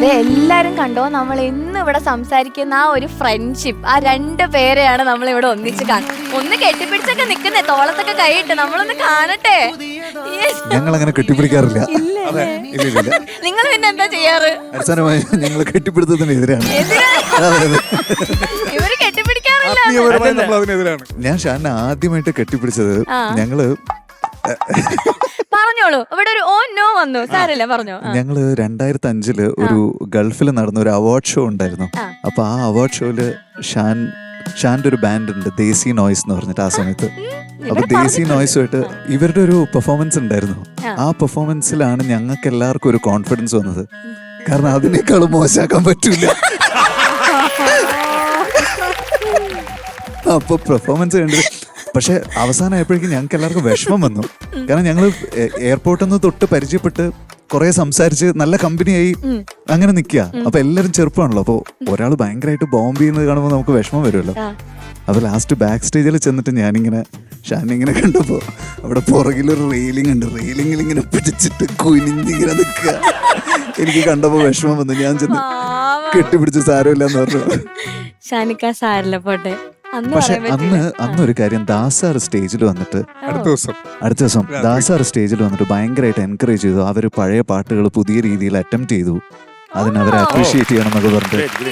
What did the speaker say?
അതെ, എല്ലാരും കണ്ടോ, നമ്മൾ ഇന്ന് ഇവിടെ സംസാരിക്കുന്ന ആ ഒരു ഫ്രണ്ട്ഷിപ്പ്, ആ 2 പേരെയാണ് നമ്മൾ ഇവിടെ ഒന്നിച്ച് കാണുന്നത്. ഒന്ന് കെട്ടിപ്പിടിച്ചൊക്കെ നിക്കുന്നേ, തോളത്തൊക്കെ കൈയിട്ട് നമ്മളൊന്ന് കാണട്ടെ. ഞങ്ങൾ അങ്ങനെ കെട്ടിപ്പിടിക്കാറില്ല. നിങ്ങൾ പിന്നെ എന്താ ചെയ്യാറ്? അവസാനമായി ഞങ്ങൾ കെട്ടിപ്പിടുത്തതിനെതിരാണ്. ഇവര് കെട്ടിപ്പിടിക്കാറില്ല. ഞാൻ ഷാനെ ആദ്യമായിട്ട് കെട്ടിപ്പിടിച്ചത് ഞങ്ങള് പറഞ്ഞോളൂ, ഇവിടെ ഒരു ഓ നോ വന്നു. സാരല്ല, പറഞ്ഞോ. ഞങ്ങള് 2005 ഒരു ഗൾഫിൽ നടന്ന ഒരു അവാർഡ് ഷോ ഉണ്ടായിരുന്നു. അപ്പൊ ആ അവാർഡ് ഷോയില് ഷാന്റെ ഒരു ബാൻഡ് ഉണ്ട്, ദേസി നോയ്സ് എന്ന് പറഞ്ഞിട്ട്. ആ സമയത്ത് അപ്പൊ ദേസി നോയ്സുമായിട്ട് ഇവരുടെ ഒരു പെർഫോമൻസ് ഉണ്ടായിരുന്നു. ആ പെർഫോമൻസിലാണ് ഞങ്ങൾക്ക് എല്ലാവർക്കും ഒരു കോൺഫിഡൻസ് വന്നത്. കാരണം അതിനേക്കാളും മോശമാക്കാൻ പറ്റൂല. അപ്പൊ പെർഫോമൻസ് കണ്ടത്. പക്ഷെ അവസാനമായപ്പോഴേക്കും ഞങ്ങൾക്ക് എല്ലാവർക്കും വിഷമം വന്നു. കാരണം ഞങ്ങൾ എയർപോർട്ടിൽ നിന്ന് തൊട്ട് പരിചയപ്പെട്ട് കുറെ സംസാരിച്ച് നല്ല കമ്പനിയായി അങ്ങനെ നിൽക്കുക. അപ്പൊ എല്ലാവരും ചെറുപ്പമാണല്ലോ. അപ്പൊ ഒരാൾ ഭയങ്കരമായിട്ട് ബോംബ് ചെയ്യുന്നത് കാണുമ്പോൾ നമുക്ക് വിഷമം വരുമല്ലോ. അപ്പൊ ലാസ്റ്റ് ബാക്ക് സ്റ്റേജിൽ ചെന്നിട്ട് ഞാനിങ്ങനെ ഷാനിങ്ങനെ കണ്ടപ്പോ അവിടെ പുറകിലൊരു റെയിലിംഗ് ഉണ്ട്. റെയിലിംഗിൽ ഇങ്ങനെ പിടിച്ചിട്ട് കുനിഞ്ഞിങ്ങനെ നിൽക്കുക. എനിക്ക് കണ്ടപ്പോ വിഷമം വന്നു. ഞാൻ ചെന്ന് കെട്ടിപ്പിടിച്ച് സാരമില്ലെന്ന് പറഞ്ഞു. ഷാനിക്ക സാരല്ല, പോട്ടെ. പക്ഷെ അന്നൊരു കാര്യം, ദാസാർ സ്റ്റേജിൽ വന്നിട്ട് അടുത്ത ദിവസം ദാസാർ സ്റ്റേജിൽ വന്നിട്ട് ഭയങ്കരമായിട്ട് എൻകറേജ് ചെയ്തു. അവര് പഴയ പാട്ടുകൾ പുതിയ രീതിയിൽ അറ്റംപ്റ്റ് ചെയ്തു. അതിനവരെ അപ്രീഷിയേറ്റ് ചെയ്യണം എന്നൊക്കെ പറഞ്ഞിട്ട്